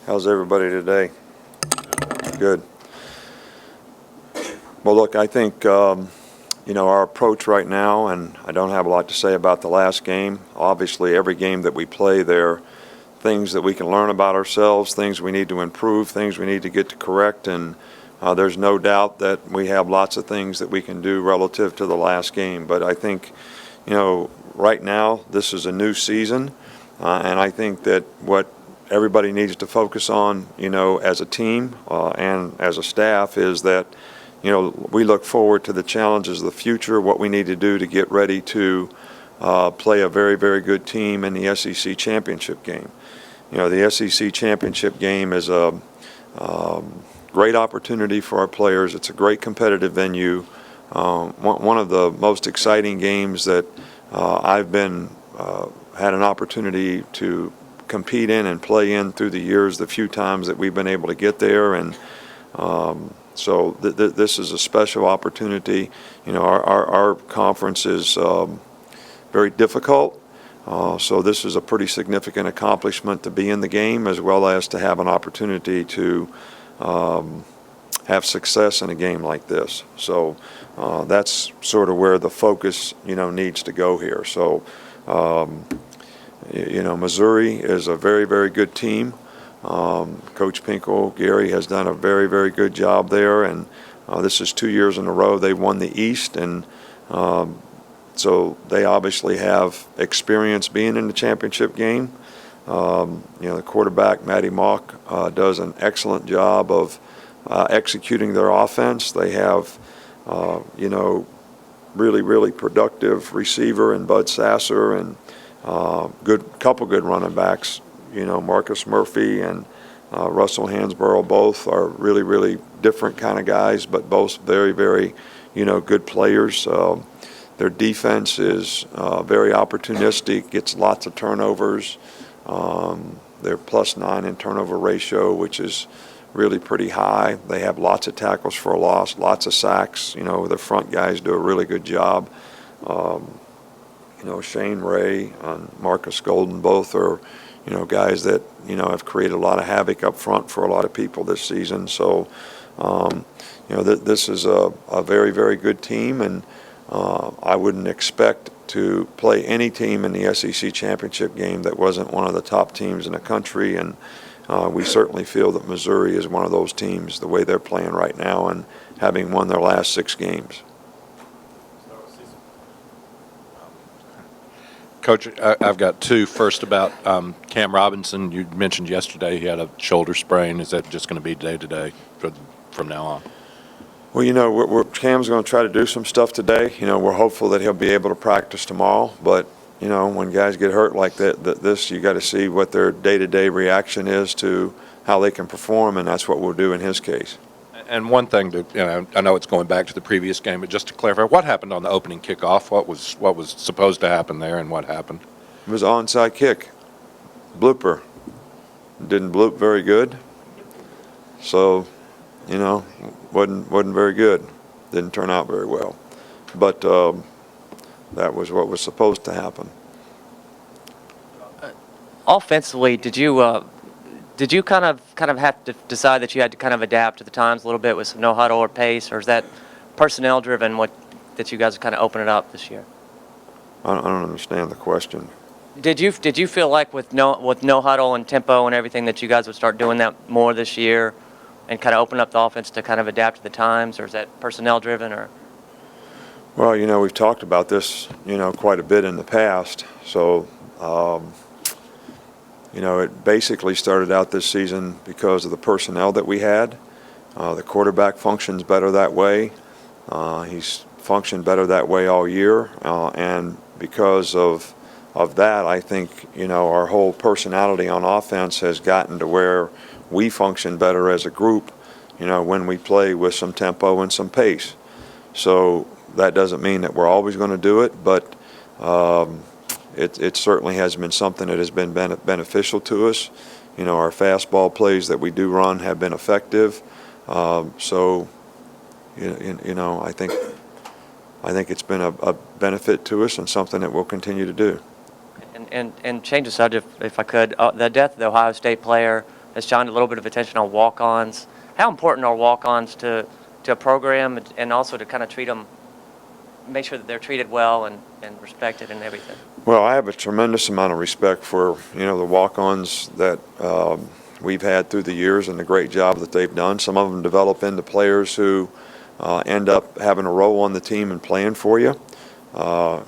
How's everybody today? Good. Well, look, I think, our approach right now, and I don't have a lot to say about the last game. Obviously, every game that we play, there are things that we can learn about ourselves, things we need to improve, things we need to get to correct, and there's no doubt that we have lots of things that we can do relative to the last game. But I think, right now, this is a new season, and I think that what everybody needs to focus on, as a team and as a staff is that, we look forward to the challenges of the future, what we need to do to get ready to play a very, very good team in the SEC championship game. The SEC championship game is a great opportunity for our players. It's a great competitive venue. One of the most exciting games that I've had an opportunity to compete in and play in through the years, the few times that we've been able to get there, and so this is a special opportunity. Our conference is very difficult, so this is a pretty significant accomplishment to be in the game, as well as to have an opportunity to have success in a game like this. So that's sort of where the focus, needs to go here. So Missouri is a very, very good team. Coach Pinkel, Gary, has done a very, very good job there, and this is 2 years in a row they won the East, and so they obviously have experience being in the championship game. The quarterback, Matty Mock, does an excellent job of executing their offense. They have, really, really productive receiver in Bud Sasser, and couple good running backs. Marcus Murphy and Russell Hansborough, both are really, really different kind of guys, but both very, very, good players. Their defense is very opportunistic, gets lots of turnovers. They're +9 in turnover ratio, which is really pretty high. They have lots of tackles for a loss, lots of sacks. The front guys do a really good job. Shane Ray and Marcus Golden, both are, guys that, have created a lot of havoc up front for a lot of people this season. So, this is a very, very good team, and I wouldn't expect to play any team in the SEC championship game that wasn't one of the top teams in the country, and we certainly feel that Missouri is one of those teams, the way they're playing right now and having won their last 6 games. Coach, I've got 2. First, about Cam Robinson. You mentioned yesterday he had a shoulder sprain. Is that just going to be day-to-day from now on? Well, Cam's going to try to do some stuff today. We're hopeful that he'll be able to practice tomorrow. But, when guys get hurt like this, you got to see what their day-to-day reaction is to how they can perform, and that's what we'll do in his case. And one thing I know it's going back to the previous game, but just to clarify, what happened on the opening kickoff? What was supposed to happen there, and what happened? It was an onside kick, blooper. Didn't bloop very good, so wasn't very good. Didn't turn out very well, but that was what was supposed to happen. Offensively, did you kind of have to decide that you had to kind of adapt to the times a little bit with some no huddle or pace, or is that personnel driven that you guys are kind of opening up this year? I don't understand the question. Did you feel like with no huddle and tempo and everything that you guys would start doing that more this year and kind of open up the offense to kind of adapt to the times, or is that personnel driven? Or well, we've talked about this quite a bit in the past, so it basically started out this season because of the personnel that we had. The quarterback functions better that way. He's functioned better that way all year, and because of that, I think our whole personality on offense has gotten to where we function better as a group, when we play with some tempo and some pace. So that doesn't mean that we're always going to do it, but it certainly has been something that has been beneficial to us. Our fastball plays that we do run have been effective. So, I think it's been a benefit to us and something that we'll continue to do. And change the subject if I could. The death of the Ohio State player, has shined a little bit of attention on walk-ons. How important are walk-ons to a program, and also to kind of treat them, make sure that they're treated well and respected and everything? Well, I have a tremendous amount of respect for, the walk-ons that we've had through the years and the great job that they've done. Some of them develop into players who end up having a role on the team and playing for you.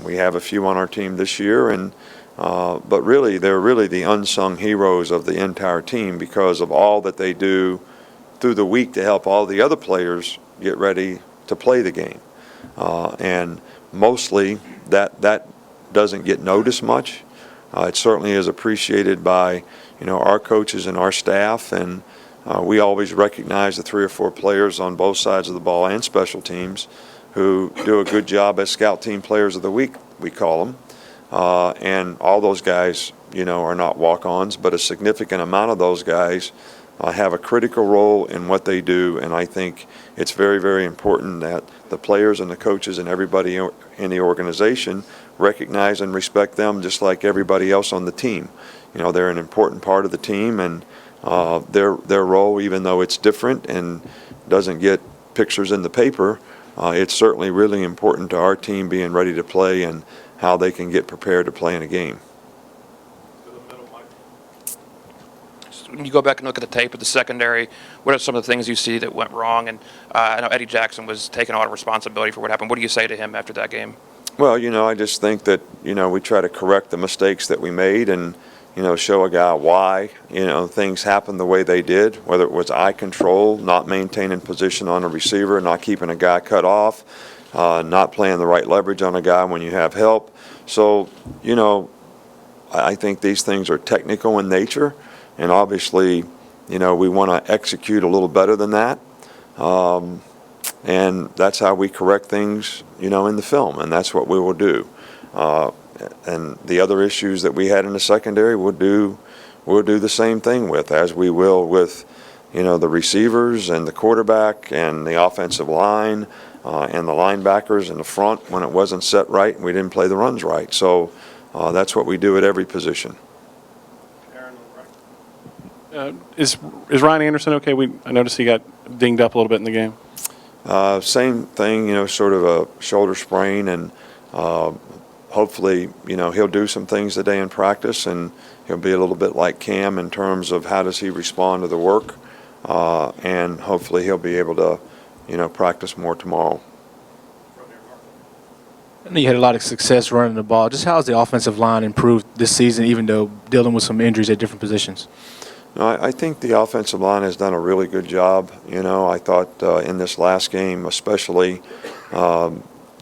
We have a few on our team this year, but really, they're really the unsung heroes of the entire team because of all that they do through the week to help all the other players get ready to play the game. And mostly that doesn't get noticed much. It certainly is appreciated by our coaches and our staff, and we always recognize the 3 or 4 players on both sides of the ball and special teams who do a good job as Scout Team Players of the Week, we call them. And all those guys, are not walk-ons, but a significant amount of those guys have a critical role in what they do, and I think it's very, very important that the players and the coaches and everybody in the organization recognize and respect them just like everybody else on the team. They're an important part of the team, and their role, even though it's different and doesn't get pictures in the paper, it's certainly really important to our team being ready to play and how they can get prepared to play in a game. When you go back and look at the tape of the secondary, what are some of the things you see that went wrong? And I know Eddie Jackson was taking a lot of responsibility for what happened. What do you say to him after that game? Well, I just think that, we try to correct the mistakes that we made and, show a guy why, things happened the way they did, whether it was eye control, not maintaining position on a receiver, not keeping a guy cut off, not playing the right leverage on a guy when you have help. So, I think these things are technical in nature, and obviously, we want to execute a little better than that. And that's how we correct things, in the film, and that's what we will do. And the other issues that we had in the secondary, we'll do the same thing with, as we will with, the receivers and the quarterback and the offensive line and the linebackers in the front when it wasn't set right and we didn't play the runs right. So that's what we do at every position. Is Ryan Anderson okay? I noticed he got dinged up a little bit in the game. Same thing, sort of a shoulder sprain, and hopefully, he'll do some things today in practice, and he'll be a little bit like Cam in terms of how does he respond to the work, and hopefully he'll be able to, practice more tomorrow. I know you had a lot of success running the ball. Just how has the offensive line improved this season, even though dealing with some injuries at different positions? I think the offensive line has done a really good job. I thought in this last game especially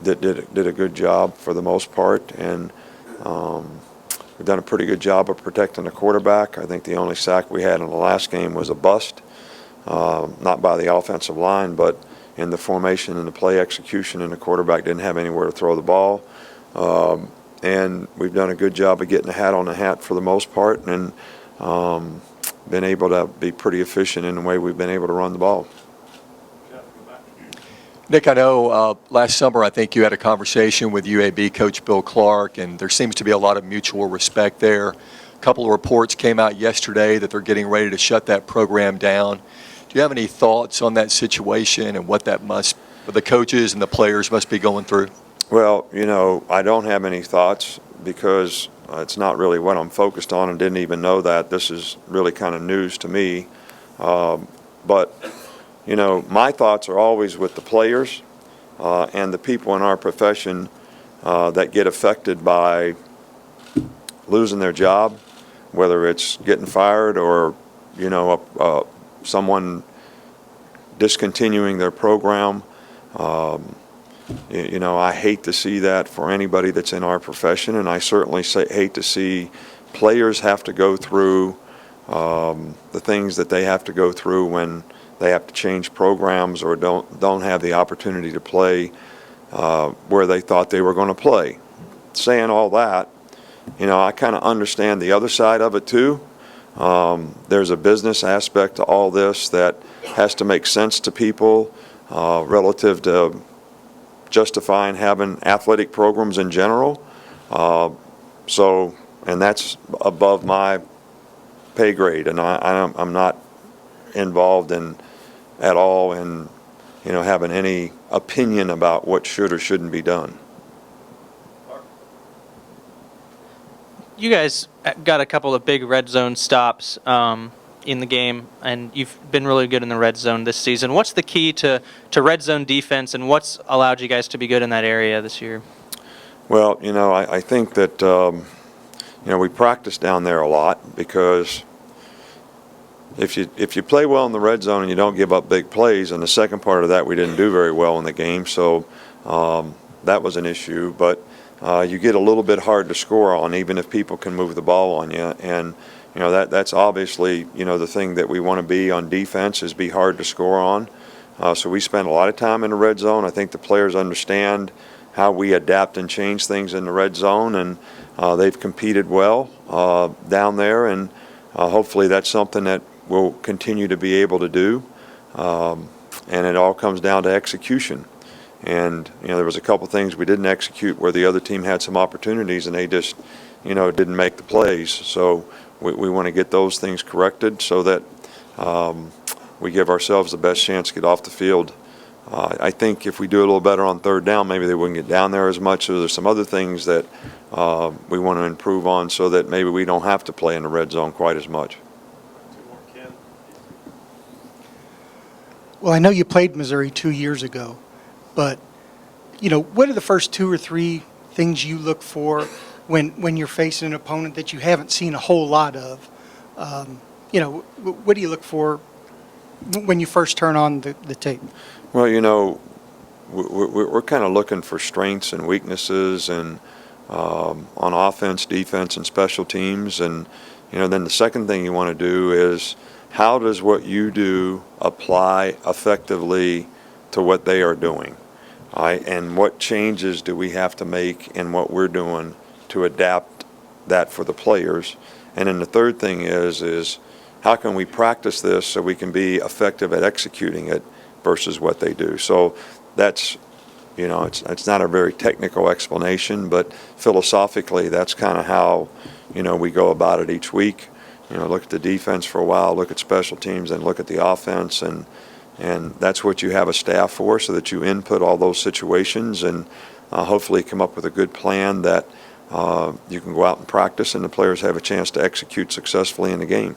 did a good job for the most part, and we've done a pretty good job of protecting the quarterback. I think the only sack we had in the last game was a bust, not by the offensive line, but in the formation and the play execution, and the quarterback didn't have anywhere to throw the ball. And we've done a good job of getting a hat on the hat for the most part, and been able to be pretty efficient in the way we've been able to run the ball. Nick, I know last summer I think you had a conversation with UAB coach Bill Clark, and there seems to be a lot of mutual respect there. A couple of reports came out yesterday that they're getting ready to shut that program down. Do you have any thoughts on that situation and what the coaches and the players must be going through? Well, I don't have any thoughts because it's not really what I'm focused on, and didn't even know that. This is really kind of news to me. But, my thoughts are always with the players and the people in our profession that get affected by losing their job, whether it's getting fired or, someone discontinuing their program. I hate to see that for anybody that's in our profession, and I certainly hate to see players have to go through the things that they have to go through when they have to change programs or don't have the opportunity to play where they thought they were going to play. Saying all that, I kind of understand the other side of it too. There's a business aspect to all this that has to make sense to people relative to justifying having athletic programs in general. And that's above my pay grade, and I'm not involved at all in, having any opinion about what should or shouldn't be done. You guys got a couple of big red zone stops in the game, and you've been really good in the red zone this season. What's the key to red zone defense, and what's allowed you guys to be good in that area this year? Well, I think that, we practice down there a lot, because if you play well in the red zone and you don't give up big plays, and the second part of that we didn't do very well in the game, so that was an issue. But you get a little bit hard to score on, even if people can move the ball on you. And that's obviously the thing that we want to be on defense, is be hard to score on. So we spend a lot of time in the red zone. I think the players understand how we adapt and change things in the red zone, and they've competed well down there, and hopefully that's something that we'll continue to be able to do. And it all comes down to execution. And there was a couple things we didn't execute where the other team had some opportunities, and they just didn't make the plays. So we want to get those things corrected, so that we give ourselves the best chance to get off the field. I think if we do a little better on third down, maybe they wouldn't get down there as much. So there's some other things that we want to improve on, so that maybe we don't have to play in the red zone quite as much. Well, I know you played Missouri 2 years ago, but, what are the first 2 or 3 things you look for when you're facing an opponent that you haven't seen a whole lot of? What do you look for when you first turn on the tape? Well, we're kind of looking for strengths and weaknesses, and on offense, defense, and special teams. And, then the second thing you want to do is, how does what you do apply effectively to what they are doing? And what changes do we have to make in what we're doing to adapt that for the players? And then the third thing is how can we practice this so we can be effective at executing it versus what they do? So that's, it's not a very technical explanation, but philosophically that's kind of how, we go about it each week. Look at the defense for a while, look at special teams, and look at the offense, and that's what you have a staff for, so that you input all those situations, and hopefully come up with a good plan that you can go out and practice, and the players have a chance to execute successfully in the game.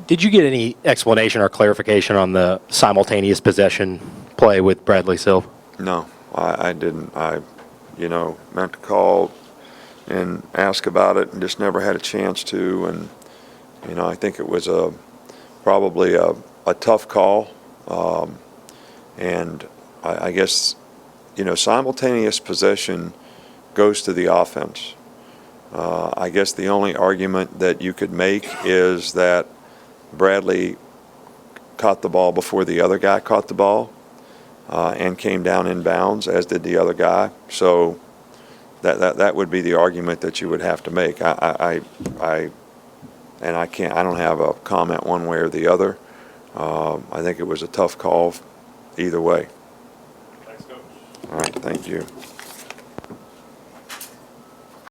Did you get any explanation or clarification on the simultaneous possession play with Bradley Silva? No, I didn't. I, meant to call and ask about it, and just never had a chance to. And I think it was probably a tough call, and I guess simultaneous possession goes to the offense. I guess the only argument that you could make is that Bradley caught the ball before the other guy caught the ball, and came down in bounds, as did the other guy. So that would be the argument that you would have to make. I don't have a comment one way or the other. I think it was a tough call either way. Thanks, Coach. All right, thank you.